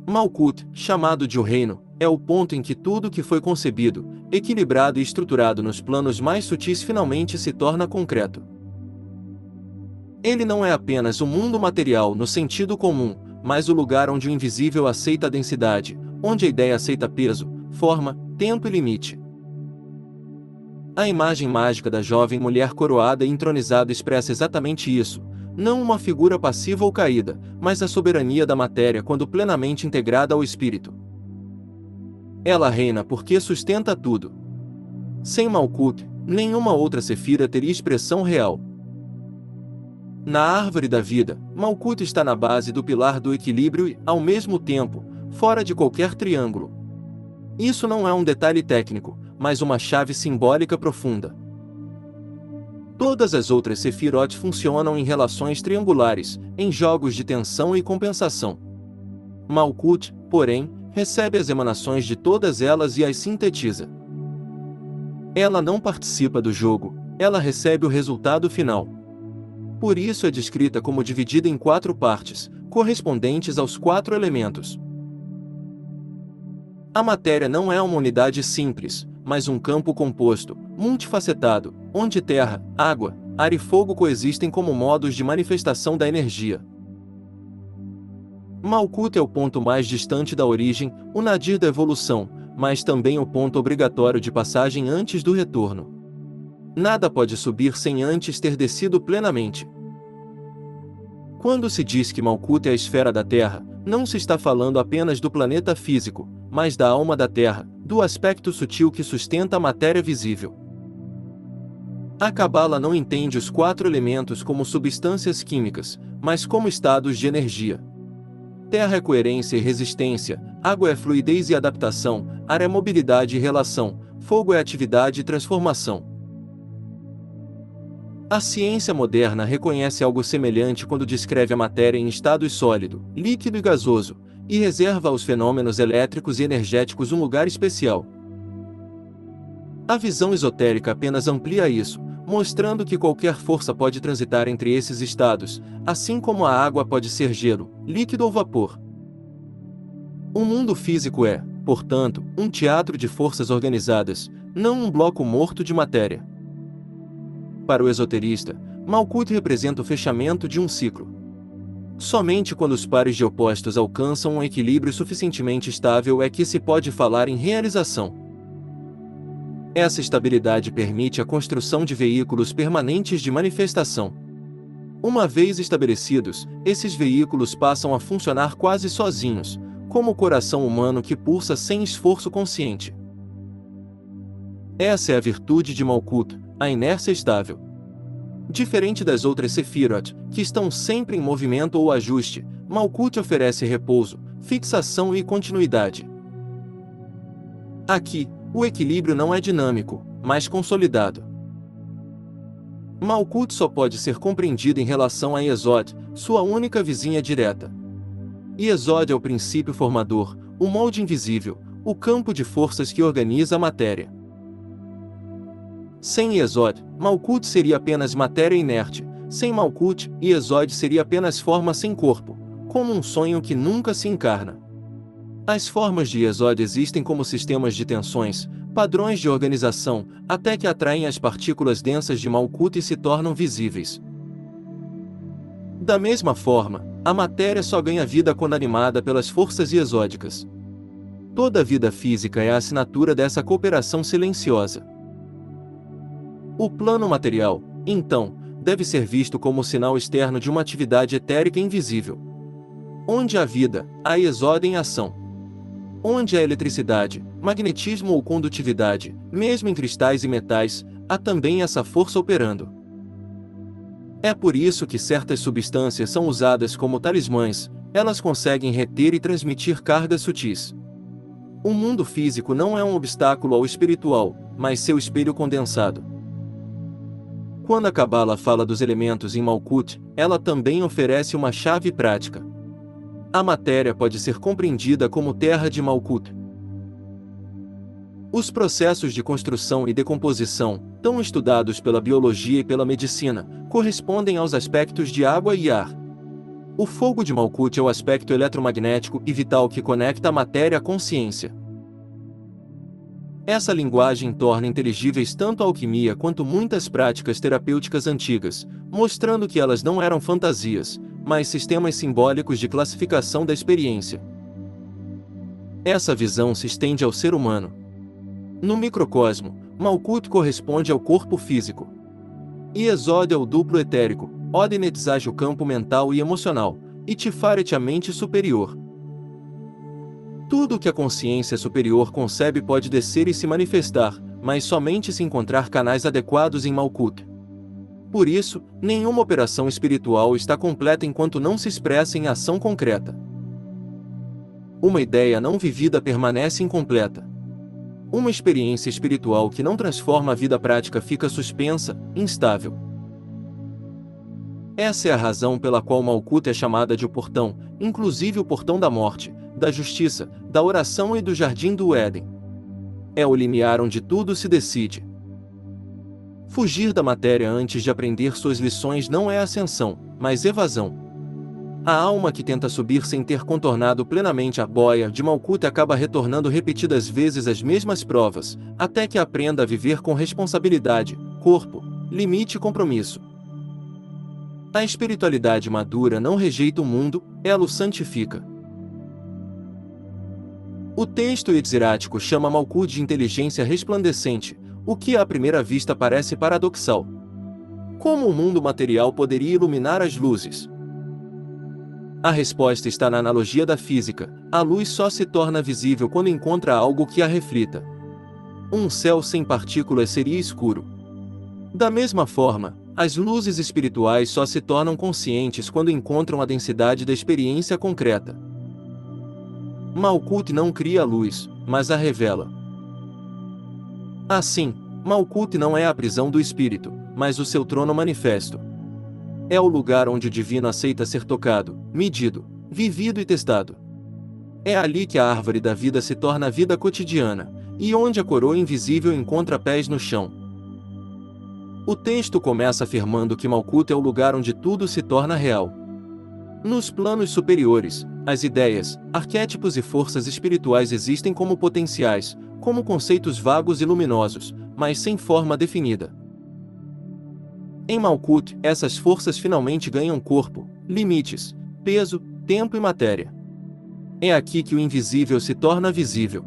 Malkuth, chamado de o reino, é o ponto em que tudo que foi concebido, equilibrado e estruturado nos planos mais sutis finalmente se torna concreto. Ele não é apenas o mundo material no sentido comum, mas o lugar onde o invisível aceita a densidade, onde a ideia aceita peso, forma, tempo e limite. A imagem mágica da jovem mulher coroada e entronizada expressa exatamente isso, não uma figura passiva ou caída, mas a soberania da matéria quando plenamente integrada ao espírito. Ela reina porque sustenta tudo. Sem Malkuth, nenhuma outra Sefira teria expressão real. Na árvore da vida, Malkuth está na base do pilar do equilíbrio e, ao mesmo tempo, fora de qualquer triângulo. Isso não é um detalhe técnico, mas uma chave simbólica profunda. Todas as outras Sefirot funcionam em relações triangulares, em jogos de tensão e compensação. Malkuth, porém, recebe as emanações de todas elas e as sintetiza. Ela não participa do jogo, ela recebe o resultado final. Por isso é descrita como dividida em 4 partes, correspondentes aos 4 elementos. A matéria não é uma unidade simples, mas um campo composto, multifacetado, onde terra, água, ar e fogo coexistem como modos de manifestação da energia. Malkuth é o ponto mais distante da origem, o nadir da evolução, mas também o ponto obrigatório de passagem antes do retorno. Nada pode subir sem antes ter descido plenamente. Quando se diz que Malkuth é a esfera da Terra, não se está falando apenas do planeta físico, mas da alma da Terra, do aspecto sutil que sustenta a matéria visível. A Cabala não entende os 4 elementos como substâncias químicas, mas como estados de energia. Terra é coerência e resistência, água é fluidez e adaptação, ar é mobilidade e relação, fogo é atividade e transformação. A ciência moderna reconhece algo semelhante quando descreve a matéria em estados sólido, líquido e gasoso, e reserva aos fenômenos elétricos e energéticos um lugar especial. A visão esotérica apenas amplia isso, mostrando que qualquer força pode transitar entre esses estados, assim como a água pode ser gelo, líquido ou vapor. O mundo físico é, portanto, um teatro de forças organizadas, não um bloco morto de matéria. Para o esoterista, Malkuth representa o fechamento de um ciclo. Somente quando os pares de opostos alcançam um equilíbrio suficientemente estável é que se pode falar em realização. Essa estabilidade permite a construção de veículos permanentes de manifestação. Uma vez estabelecidos, esses veículos passam a funcionar quase sozinhos, como o coração humano que pulsa sem esforço consciente. Essa é a virtude de Malkuth, a inércia estável. Diferente das outras Sefirot, que estão sempre em movimento ou ajuste, Malkuth oferece repouso, fixação e continuidade. Aqui, o equilíbrio não é dinâmico, mas consolidado. Malkuth só pode ser compreendido em relação a Yesod, sua única vizinha direta. Yesod é o princípio formador, o molde invisível, o campo de forças que organiza a matéria. Sem Yesod, Malkuth seria apenas matéria inerte, sem Malkuth, Yesod seria apenas forma sem corpo, como um sonho que nunca se encarna. As formas de Yesod existem como sistemas de tensões, padrões de organização, até que atraem as partículas densas de Malkuth e se tornam visíveis. Da mesma forma, a matéria só ganha vida quando animada pelas forças yesódicas. Toda a vida física é a assinatura dessa cooperação silenciosa. O plano material, então, deve ser visto como o sinal externo de uma atividade etérica invisível. Onde há vida, há Yesod em ação. Onde há eletricidade, magnetismo ou condutividade, mesmo em cristais e metais, há também essa força operando. É por isso que certas substâncias são usadas como talismãs, elas conseguem reter e transmitir cargas sutis. O mundo físico não é um obstáculo ao espiritual, mas seu espelho condensado. Quando a Cabala fala dos elementos em Malkuth, ela também oferece uma chave prática. A matéria pode ser compreendida como terra de Malkuth. Os processos de construção e decomposição, tão estudados pela biologia e pela medicina, correspondem aos aspectos de água e ar. O fogo de Malkuth é o aspecto eletromagnético e vital que conecta a matéria à consciência. Essa linguagem torna inteligíveis tanto a alquimia quanto muitas práticas terapêuticas antigas, mostrando que elas não eram fantasias, mas sistemas simbólicos de classificação da experiência. Essa visão se estende ao ser humano. No microcosmo, Malkuth corresponde ao corpo físico. Iesod é o duplo etérico, Odin Etzaj o campo mental e emocional, e Tiferet a mente superior. Tudo o que a consciência superior concebe pode descer e se manifestar, mas somente se encontrar canais adequados em Malkuth. Por isso, nenhuma operação espiritual está completa enquanto não se expressa em ação concreta. Uma ideia não vivida permanece incompleta. Uma experiência espiritual que não transforma a vida prática fica suspensa, instável. Essa é a razão pela qual Malkuth é chamada de o portão, inclusive o portão da morte, da justiça, da oração e do jardim do Éden. É o limiar onde tudo se decide. Fugir da matéria antes de aprender suas lições não é ascensão, mas evasão. A alma que tenta subir sem ter contornado plenamente a boia de Malkuth acaba retornando repetidas vezes as mesmas provas, até que aprenda a viver com responsabilidade, corpo, limite e compromisso. A espiritualidade madura não rejeita o mundo, ela o santifica. O texto ietzírático chama Malkuth de inteligência resplandecente, o que à primeira vista parece paradoxal. Como o mundo material poderia iluminar as luzes? A resposta está na analogia da física: a luz só se torna visível quando encontra algo que a reflita. Um céu sem partículas seria escuro. Da mesma forma, as luzes espirituais só se tornam conscientes quando encontram a densidade da experiência concreta. Malkuth não cria a luz, mas a revela. Assim, Malkuth não é a prisão do espírito, mas o seu trono manifesto. É o lugar onde o divino aceita ser tocado, medido, vivido e testado. É ali que a árvore da vida se torna a vida cotidiana, e onde a coroa invisível encontra pés no chão. O texto começa afirmando que Malkuth é o lugar onde tudo se torna real. Nos planos superiores, as ideias, arquétipos e forças espirituais existem como potenciais, como conceitos vagos e luminosos, mas sem forma definida. Em Malkuth, essas forças finalmente ganham corpo, limites, peso, tempo e matéria. É aqui que o invisível se torna visível.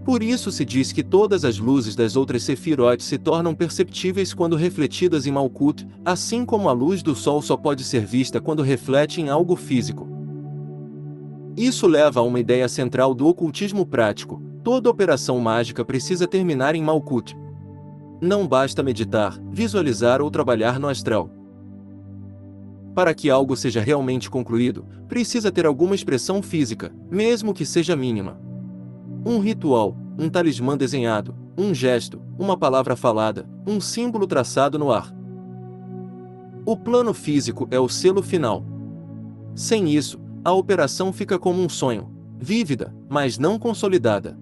Por isso se diz que todas as luzes das outras Sefirot se tornam perceptíveis quando refletidas em Malkuth, assim como a luz do sol só pode ser vista quando reflete em algo físico. Isso leva a uma ideia central do ocultismo prático: toda operação mágica precisa terminar em Malkuth. Não basta meditar, visualizar ou trabalhar no astral. Para que algo seja realmente concluído, precisa ter alguma expressão física, mesmo que seja mínima. Um ritual, um talismã desenhado, um gesto, uma palavra falada, um símbolo traçado no ar. O plano físico é o selo final. Sem isso, a operação fica como um sonho, vívida, mas não consolidada.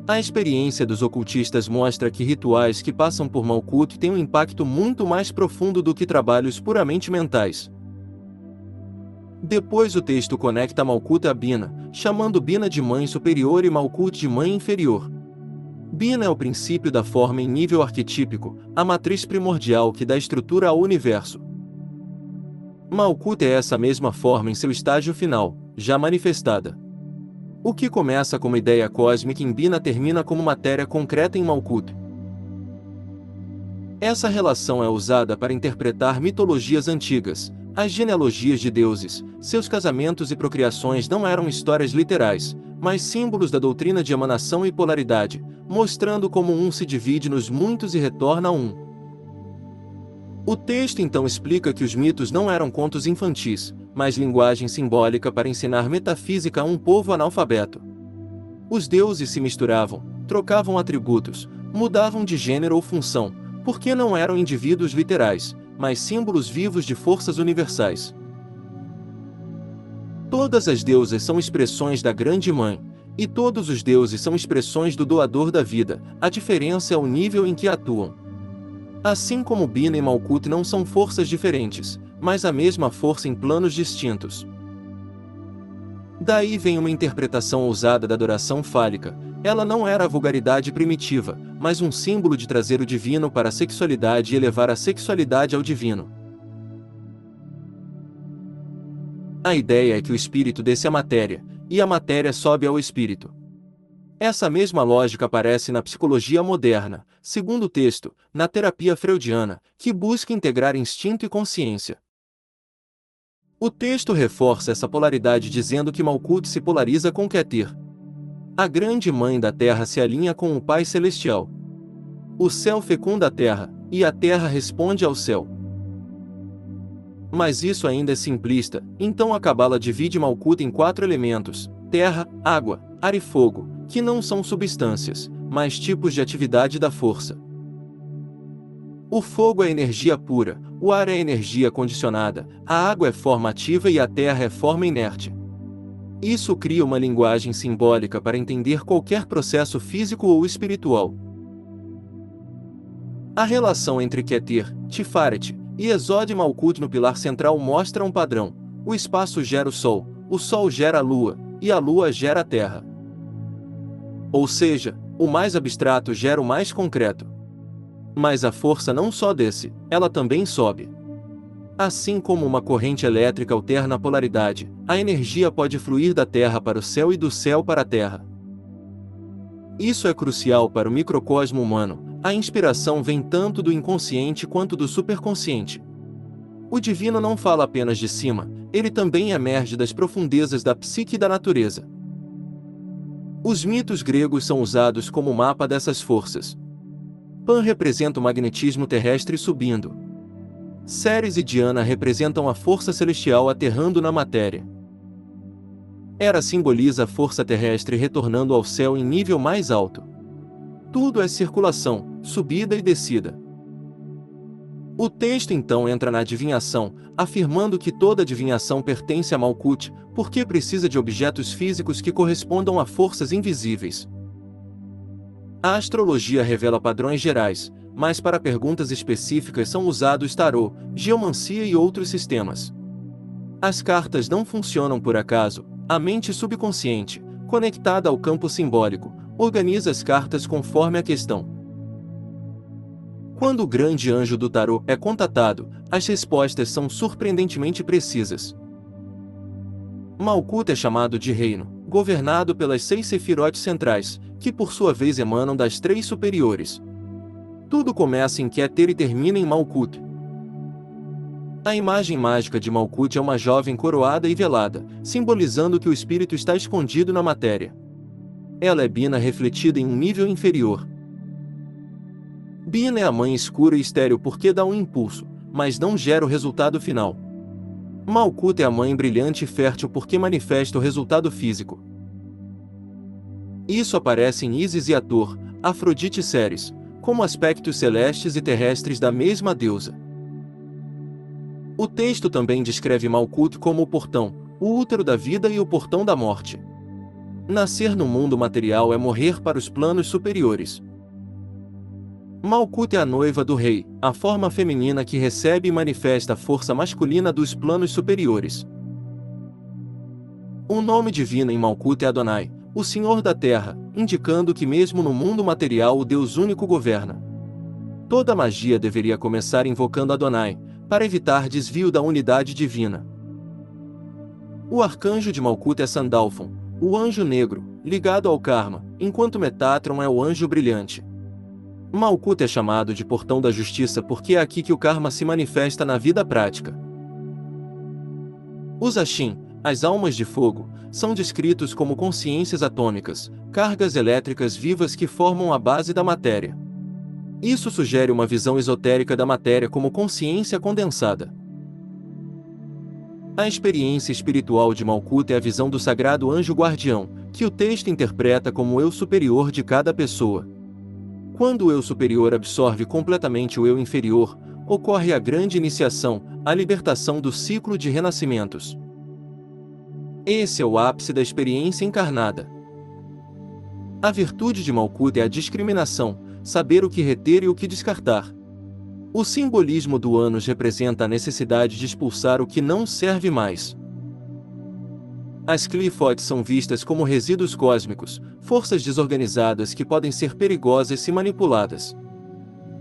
A experiência dos ocultistas mostra que rituais que passam por Malkuth têm um impacto muito mais profundo do que trabalhos puramente mentais. Depois o texto conecta Malkuth a Bina, chamando Bina de mãe superior e Malkuth de mãe inferior. Bina é o princípio da forma em nível arquetípico, a matriz primordial que dá estrutura ao universo. Malkuth é essa mesma forma em seu estágio final, já manifestada. O que começa como ideia cósmica em Bina termina como matéria concreta em Malkuth. Essa relação é usada para interpretar mitologias antigas. As genealogias de deuses, seus casamentos e procriações não eram histórias literais, mas símbolos da doutrina de emanação e polaridade, mostrando como um se divide nos muitos e retorna a um. O texto então explica que os mitos não eram contos infantis, mas linguagem simbólica para ensinar metafísica a um povo analfabeto. Os deuses se misturavam, trocavam atributos, mudavam de gênero ou função, porque não eram indivíduos literais, mas símbolos vivos de forças universais. Todas as deusas são expressões da Grande Mãe, e todos os deuses são expressões do doador da vida, a diferença é o nível em que atuam. Assim como Bina e Malkuth não são forças diferentes, mas a mesma força em planos distintos. Daí vem uma interpretação ousada da adoração fálica. Ela não era a vulgaridade primitiva, mas um símbolo de trazer o divino para a sexualidade e elevar a sexualidade ao divino. A ideia é que o espírito desce à matéria, e a matéria sobe ao espírito. Essa mesma lógica aparece na psicologia moderna, segundo o texto, na terapia freudiana, que busca integrar instinto e consciência. O texto reforça essa polaridade dizendo que Malkuth se polariza com Keter. A grande mãe da terra se alinha com o Pai Celestial. O céu fecunda a terra, e a terra responde ao céu. Mas isso ainda é simplista, então a Cabala divide Malkuth em 4 elementos: terra, água, ar e fogo, que não são substâncias, mas tipos de atividade da força. O fogo é energia pura, o ar é energia condicionada, a água é forma ativa e a terra é forma inerte. Isso cria uma linguagem simbólica para entender qualquer processo físico ou espiritual. A relação entre Keter, Tiferet e Esod e Malkuth no pilar central mostra um padrão: o espaço gera o sol gera a lua, e a lua gera a terra. Ou seja, o mais abstrato gera o mais concreto. Mas a força não só desce, ela também sobe. Assim como uma corrente elétrica alterna a polaridade, a energia pode fluir da Terra para o céu e do céu para a Terra. Isso é crucial para o microcosmo humano. A inspiração vem tanto do inconsciente quanto do superconsciente. O divino não fala apenas de cima, ele também emerge das profundezas da psique e da natureza. Os mitos gregos são usados como mapa dessas forças. Pan representa o magnetismo terrestre subindo. Ceres e Diana representam a força celestial aterrando na matéria. Hera simboliza a força terrestre retornando ao céu em nível mais alto. Tudo é circulação, subida e descida. O texto então entra na adivinhação, afirmando que toda adivinhação pertence a Malkuth, porque precisa de objetos físicos que correspondam a forças invisíveis. A astrologia revela padrões gerais, mas para perguntas específicas são usados tarô, geomancia e outros sistemas. As cartas não funcionam por acaso. A mente subconsciente, conectada ao campo simbólico, organiza as cartas conforme a questão. Quando o grande anjo do tarô é contatado, as respostas são surpreendentemente precisas. Malkuth é chamado de reino, governado pelas 6 sefirotes centrais, que por sua vez emanam das 3 superiores. Tudo começa em Keter e termina em Malkuth. A imagem mágica de Malkuth é uma jovem coroada e velada, simbolizando que o espírito está escondido na matéria. Ela é Bina refletida em um nível inferior. Bina é a mãe escura e estéril porque dá um impulso, mas não gera o resultado final. Malkuth é a mãe brilhante e fértil porque manifesta o resultado físico. Isso aparece em Ísis e Hathor, Afrodite e Ceres, como aspectos celestes e terrestres da mesma deusa. O texto também descreve Malkuth como o portão, o útero da vida e o portão da morte. Nascer no mundo material é morrer para os planos superiores. Malkuth é a noiva do rei, a forma feminina que recebe e manifesta a força masculina dos planos superiores. O nome divino em Malkuth é Adonai, o Senhor da Terra, indicando que mesmo no mundo material o Deus único governa. Toda magia deveria começar invocando Adonai, para evitar desvio da unidade divina. O arcanjo de Malkuth é Sandalphon, o anjo negro, ligado ao karma, enquanto Metatron é o anjo brilhante. Malkuth é chamado de portão da justiça porque é aqui que o karma se manifesta na vida prática. Os Ashin, as almas de fogo, são descritos como consciências atômicas, cargas elétricas vivas que formam a base da matéria. Isso sugere uma visão esotérica da matéria como consciência condensada. A experiência espiritual de Malkuth é a visão do sagrado anjo guardião, que o texto interpreta como o eu superior de cada pessoa. Quando o eu superior absorve completamente o eu inferior, ocorre a grande iniciação, a libertação do ciclo de renascimentos. Esse é o ápice da experiência encarnada. A virtude de Malkuth é a discriminação, saber o que reter e o que descartar. O simbolismo do ânus representa a necessidade de expulsar o que não serve mais. As Qliphots são vistas como resíduos cósmicos, forças desorganizadas que podem ser perigosas se manipuladas.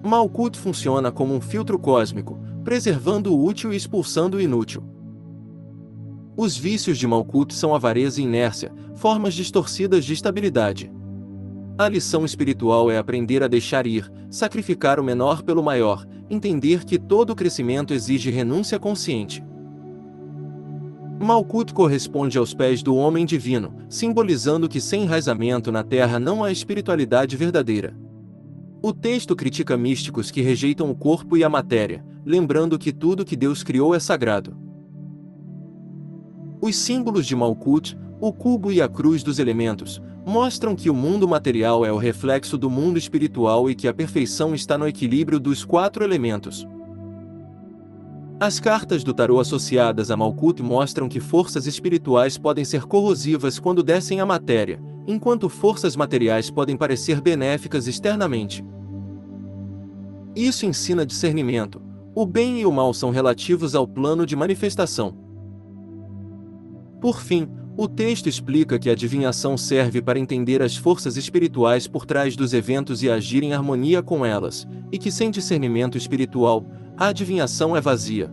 Malkuth funciona como um filtro cósmico, preservando o útil e expulsando o inútil. Os vícios de Malkuth são avareza e inércia, formas distorcidas de estabilidade. A lição espiritual é aprender a deixar ir, sacrificar o menor pelo maior, entender que todo crescimento exige renúncia consciente. Malkuth corresponde aos pés do homem divino, simbolizando que sem enraizamento na terra não há espiritualidade verdadeira. O texto critica místicos que rejeitam o corpo e a matéria, lembrando que tudo que Deus criou é sagrado. Os símbolos de Malkuth, o cubo e a cruz dos elementos, mostram que o mundo material é o reflexo do mundo espiritual e que a perfeição está no equilíbrio dos 4 elementos. As cartas do tarô associadas a Malkuth mostram que forças espirituais podem ser corrosivas quando descem à matéria, enquanto forças materiais podem parecer benéficas externamente. Isso ensina discernimento. O bem e o mal são relativos ao plano de manifestação. Por fim, o texto explica que a adivinhação serve para entender as forças espirituais por trás dos eventos e agir em harmonia com elas, e que sem discernimento espiritual, a adivinhação é vazia.